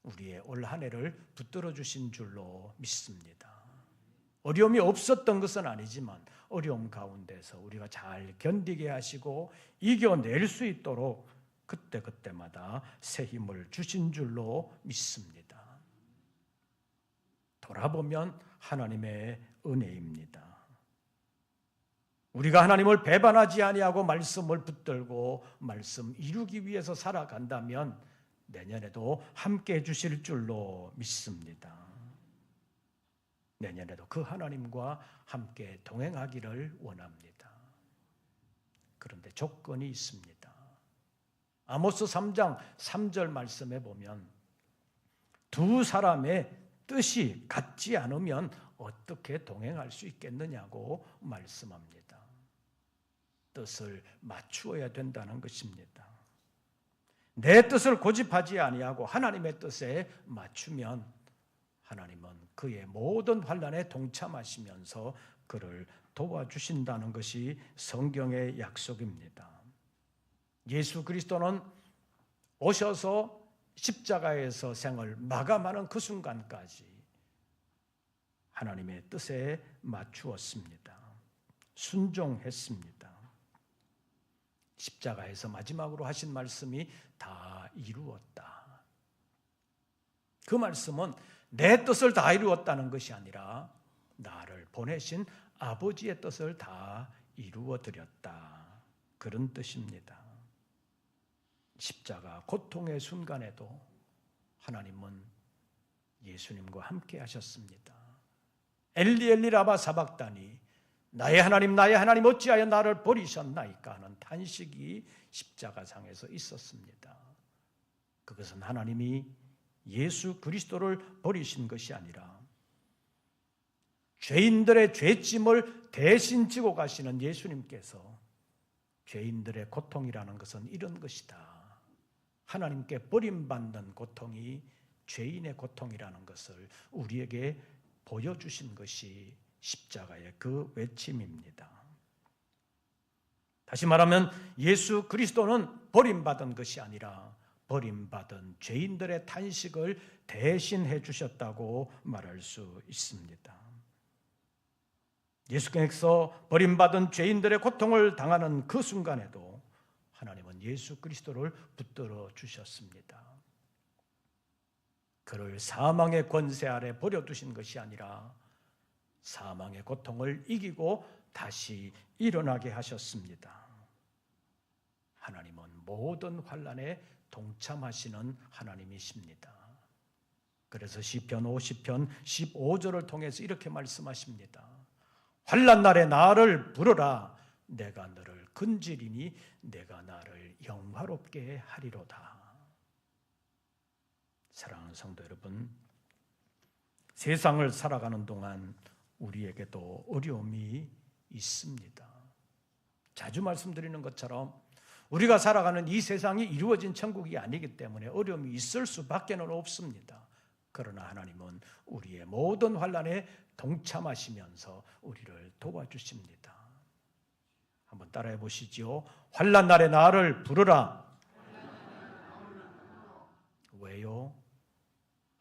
우리의 올 한 해를 붙들어 주신 줄로 믿습니다. 어려움이 없었던 것은 아니지만 어려움 가운데서 우리가 잘 견디게 하시고 이겨낼 수 있도록 그때그때마다 새 힘을 주신 줄로 믿습니다. 돌아보면 하나님의 은혜입니다. 우리가 하나님을 배반하지 아니하고 말씀을 붙들고 말씀 이루기 위해서 살아간다면 내년에도 함께 해주실 줄로 믿습니다. 내년에도 그 하나님과 함께 동행하기를 원합니다. 그런데 조건이 있습니다. 아모스 3장 3절 말씀에 보면 두 사람의 뜻이 같지 않으면 어떻게 동행할 수 있겠느냐고 말씀합니다. 뜻을 맞추어야 된다는 것입니다. 내 뜻을 고집하지 아니하고 하나님의 뜻에 맞추면 하나님은 그의 모든 환난에 동참하시면서 그를 도와주신다는 것이 성경의 약속입니다. 예수 그리스도는 오셔서 십자가에서 생을 마감하는 그 순간까지 하나님의 뜻에 맞추었습니다. 순종했습니다. 십자가에서 마지막으로 하신 말씀이 다 이루었다. 그 말씀은 내 뜻을 다 이루었다는 것이 아니라 나를 보내신 아버지의 뜻을 다 이루어드렸다. 그런 뜻입니다. 십자가 고통의 순간에도 하나님은 예수님과 함께 하셨습니다. 엘리 엘리 라마 사박다니, 나의 하나님 어찌하여 나를 버리셨나이까 하는 탄식이 십자가상에서 있었습니다. 그것은 하나님이 예수 그리스도를 버리신 것이 아니라 죄인들의 죄짐을 대신 지고 가시는 예수님께서 죄인들의 고통이라는 것은 이런 것이다. 하나님께 버림받는 고통이 죄인의 고통이라는 것을 우리에게 보여주신 것이 십자가의 그 외침입니다. 다시 말하면 예수 그리스도는 버림받은 것이 아니라 버림받은 죄인들의 탄식을 대신해 주셨다고 말할 수 있습니다. 예수께서 버림받은 죄인들의 고통을 당하는 그 순간에도 하나님은 예수 그리스도를 붙들어 주셨습니다. 그를 사망의 권세 아래 버려두신 것이 아니라 사망의 고통을 이기고 다시 일어나게 하셨습니다. 하나님은 모든 환난에 동참하시는 하나님이십니다. 그래서 시편 50편 15절을 통해서 이렇게 말씀하십니다. 환난 날에 나를 부르라. 내가 너를 건지리니 내가 나를 영화롭게 하리로다. 사랑하는 성도 여러분, 세상을 살아가는 동안 우리에게도 어려움이 있습니다. 자주 말씀드리는 것처럼 우리가 살아가는 이 세상이 이루어진 천국이 아니기 때문에 어려움이 있을 수밖에 없습니다. 그러나 하나님은 우리의 모든 환난에 동참하시면서 우리를 도와주십니다. 한번 따라해 보시죠. 환난 날에 나를 부르라. 왜요?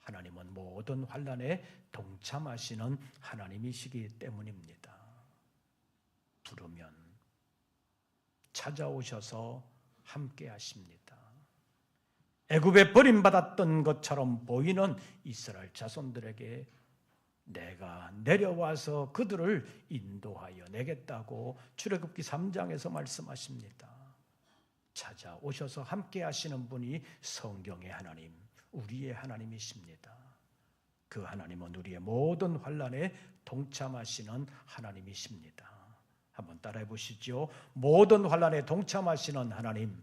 하나님은 모든 환난에 동참하시는 하나님이시기 때문입니다. 부르면 찾아오셔서 함께 하십니다. 애굽에 버림받았던 것처럼 보이는 이스라엘 자손들에게 내가 내려와서 그들을 인도하여 내겠다고 출애굽기 3장에서 말씀하십니다. 찾아오셔서 함께 하시는 분이 성경의 하나님, 우리의 하나님이십니다. 그 하나님은 우리의 모든 환난에 동참하시는 하나님이십니다. 한번 따라해 보시죠. 모든 환난에 동참하시는 하나님,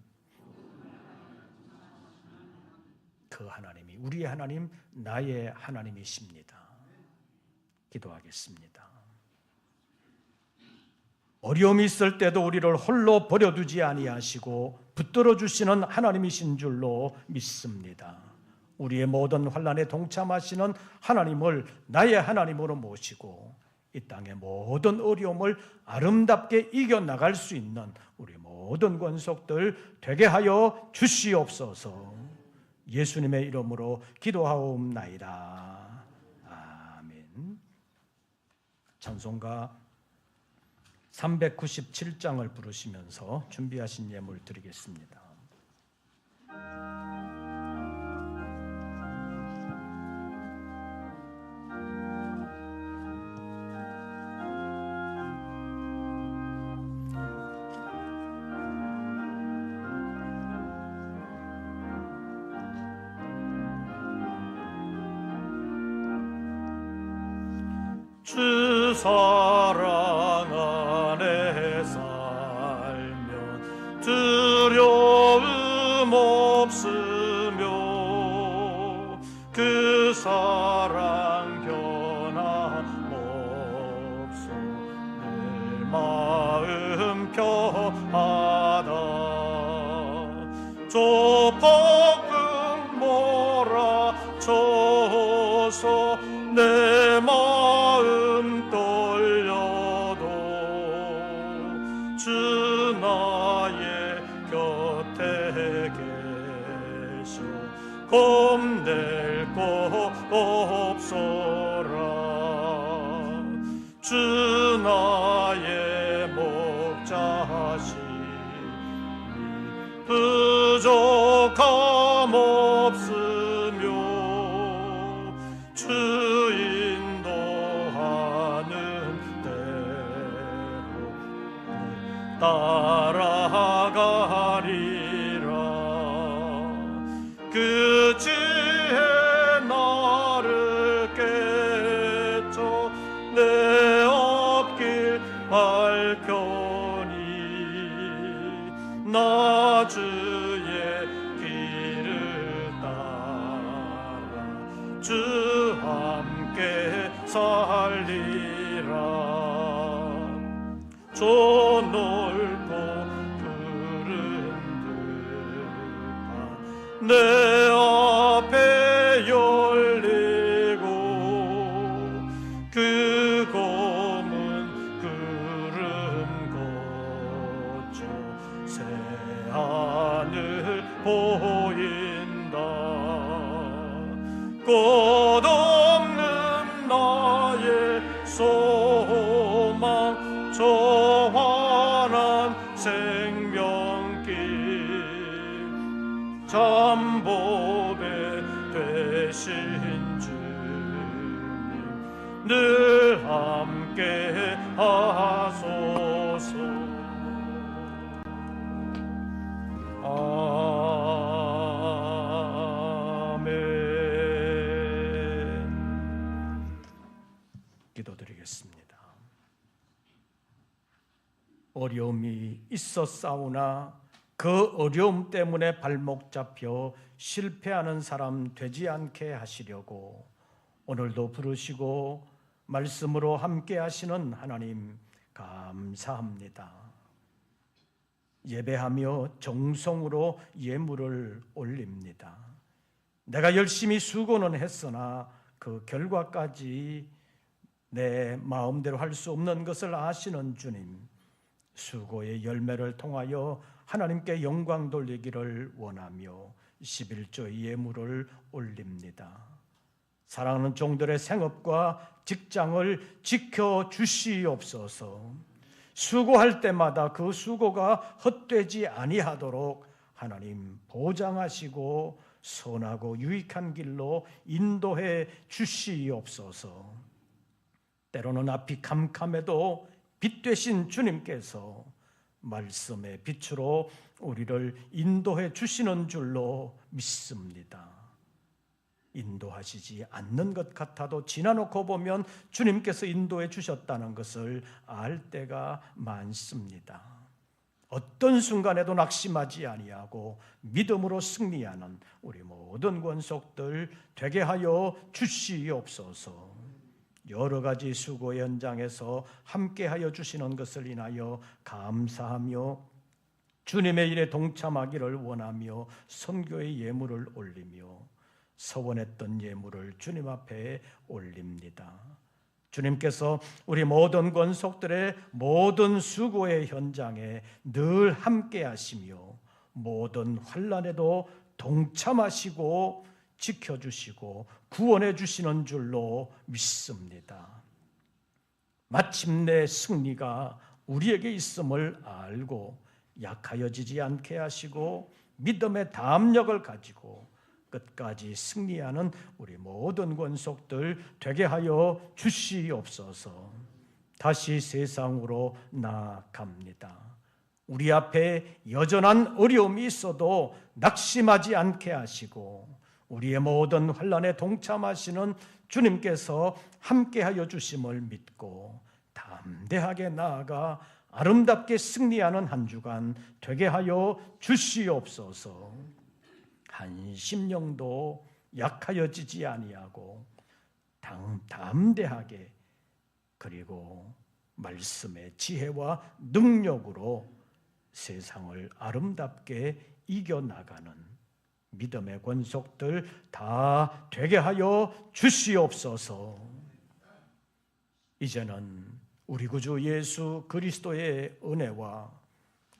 그 하나님이 우리의 하나님, 나의 하나님이십니다. 기도하겠습니다. 어려움이 있을 때도 우리를 홀로 버려두지 아니하시고 붙들어 주시는 하나님이신 줄로 믿습니다. 우리의 모든 환난에 동참하시는 하나님을 나의 하나님으로 모시고 이 땅의 모든 어려움을 아름답게 이겨나갈 수 있는 우리 모든 권속들 되게 하여 주시옵소서. 예수님의 이름으로 기도하옵나이다. 아멘. 찬송가 397장을 부르시면서 준비하신 예물 드리겠습니다. 주 사랑 안에 살면 두려움 없으며 그 사랑 변함없어 내 마음 펴 주소서. 내 마음 떨려도 주 나의 곁에 계시오. 겁낼 것 없소라. 주 나의 목자시니 부족함 없으며 주 인도하는 대로 따라가리라. 그 지혜 나를 깨쳐 내 앞길 밝혀니 나 주의 길을 따라 주 함께 살리라. 저 넓고 푸른 들판 내 앞에 열리고 그 검은 구름 거쳐 새 하늘 보인다. 끝없는 나의 소망 저 환한 생명길 잠보배 되신 주님 늘 함께 하소서. 아멘. 기도드리겠습니다. 어려움이 있었사오나 그 어려움 때문에 발목 잡혀 실패하는 사람 되지 않게 하시려고 오늘도 부르시고 말씀으로 함께 하시는 하나님 감사합니다. 예배하며 정성으로 예물을 올립니다. 내가 열심히 수고는 했으나 그 결과까지 내 마음대로 할 수 없는 것을 아시는 주님, 수고의 열매를 통하여 하나님께 영광 돌리기를 원하며 11조의 예물을 올립니다. 사랑하는 종들의 생업과 직장을 지켜주시옵소서. 수고할 때마다 그 수고가 헛되지 아니하도록 하나님 보장하시고 선하고 유익한 길로 인도해 주시옵소서. 때로는 앞이 캄캄해도 빛 되신 주님께서 말씀의 빛으로 우리를 인도해 주시는 줄로 믿습니다. 인도하시지 않는 것 같아도 지나놓고 보면 주님께서 인도해 주셨다는 것을 알 때가 많습니다. 어떤 순간에도 낙심하지 아니하고 믿음으로 승리하는 우리 모든 권속들 되게 하여 주시옵소서. 여러 가지 수고 현장에서 함께하여 주시는 것을 인하여 감사하며 주님의 일에 동참하기를 원하며 선교의 예물을 올리며 서원했던 예물을 주님 앞에 올립니다. 주님께서 우리 모든 권속들의 모든 수고의 현장에 늘 함께 하시며 모든 환난에도 동참하시고 지켜주시고 구원해 주시는 줄로 믿습니다. 마침내 승리가 우리에게 있음을 알고 약하여지지 않게 하시고 믿음의 담력을 가지고 끝까지 승리하는 우리 모든 권속들 되게 하여 주시옵소서. 다시 세상으로 나아갑니다. 우리 앞에 여전한 어려움이 있어도 낙심하지 않게 하시고 우리의 모든 환난에 동참하시는 주님께서 함께하여 주심을 믿고 담대하게 나아가 아름답게 승리하는 한 주간 되게 하여 주시옵소서. 한 심령도 약하여지지 아니하고 담대하게 그리고 말씀의 지혜와 능력으로 세상을 아름답게 이겨나가는 믿음의 권속들 다 되게 하여 주시옵소서. 이제는 우리 구주 예수 그리스도의 은혜와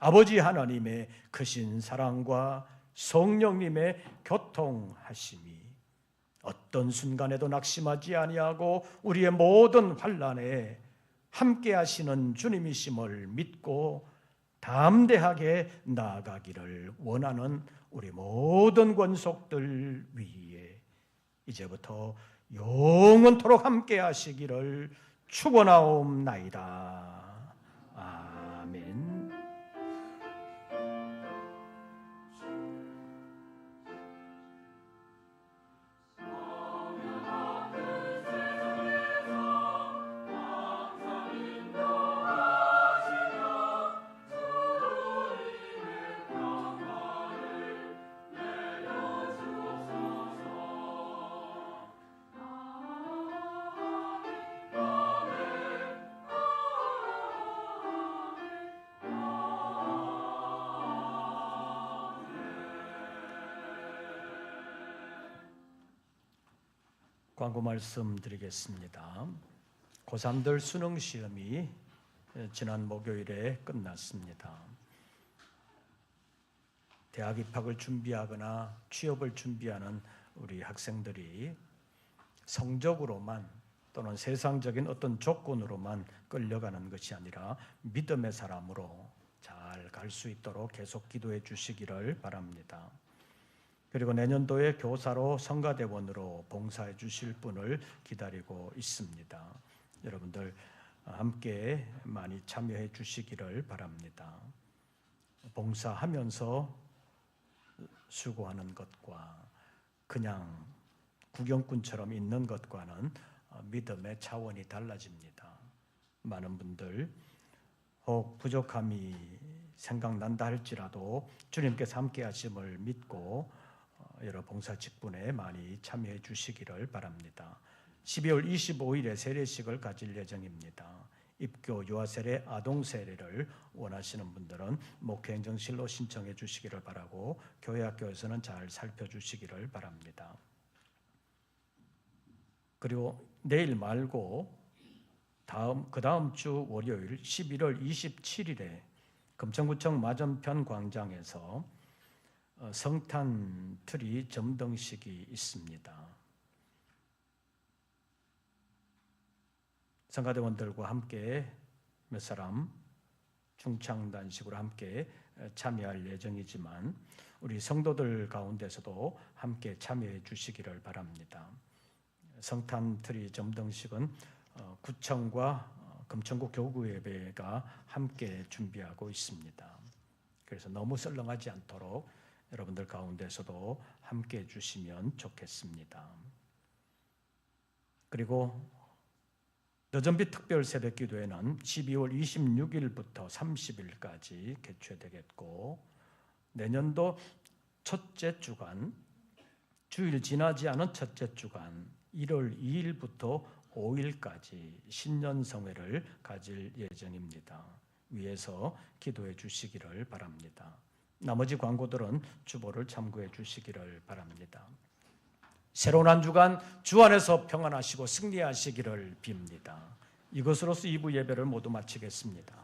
아버지 하나님의 크신 사랑과 성령님의 교통하심이 어떤 순간에도 낙심하지 아니하고 우리의 모든 환난에 함께 하시는 주님이심을 믿고 담대하게 나아가기를 원하는 우리 모든 권속들 위에 이제부터 영원토록 함께 하시기를 축원하옵나이다. 아멘. 광고 말씀드리겠습니다. 고3들 수능 시험이 지난 목요일에 끝났습니다. 대학 입학을 준비하거나 취업을 준비하는 우리 학생들이 성적으로만 또는 세상적인 어떤 조건으로만 끌려가는 것이 아니라 믿음의 사람으로 잘 갈 수 있도록 계속 기도해 주시기를 바랍니다. 그리고 내년도에 교사로 성가대원으로 봉사해 주실 분을 기다리고 있습니다. 여러분들 함께 많이 참여해 주시기를 바랍니다. 봉사하면서 수고하는 것과 그냥 구경꾼처럼 있는 것과는 믿음의 차원이 달라집니다. 많은 분들 혹 부족함이 생각난다 할지라도 주님께서 함께 하심을 믿고 여러 봉사 직분에 많이 참여해 주시기를 바랍니다. 12월 25일에 세례식을 가질 예정입니다. 입교 유아세례, 아동세례를 원하시는 분들은 목회행정실로 신청해 주시기를 바라고 교회학교에서는 잘 살펴주시기를 바랍니다. 그리고 내일 말고 그 다음 주 월요일 11월 27일에 금천구청 맞은편 광장에서 성탄 트리 점등식이 있습니다. 성가대원들과 함께 몇 사람 중창단식으로 함께 참여할 예정이지만 우리 성도들 가운데서도 함께 참여해 주시기를 바랍니다. 성탄 트리 점등식은 구청과 금천구 교구예배가 함께 준비하고 있습니다. 그래서 너무 썰렁하지 않도록 여러분들 가운데서도 함께 해주시면 좋겠습니다. 그리고 너전비 특별 새벽 기도회는 12월 26일부터 30일까지 개최되겠고 내년도 첫째 주간, 주일 지나지 않은 첫째 주간 1월 2일부터 5일까지 신년성회를 가질 예정입니다. 위에서 기도해 주시기를 바랍니다. 나머지 광고들은 주보를 참고해 주시기를 바랍니다. 새로운 한 주간 주 안에서 평안하시고 승리하시기를 빕니다. 이것으로서 2부 예배를 모두 마치겠습니다.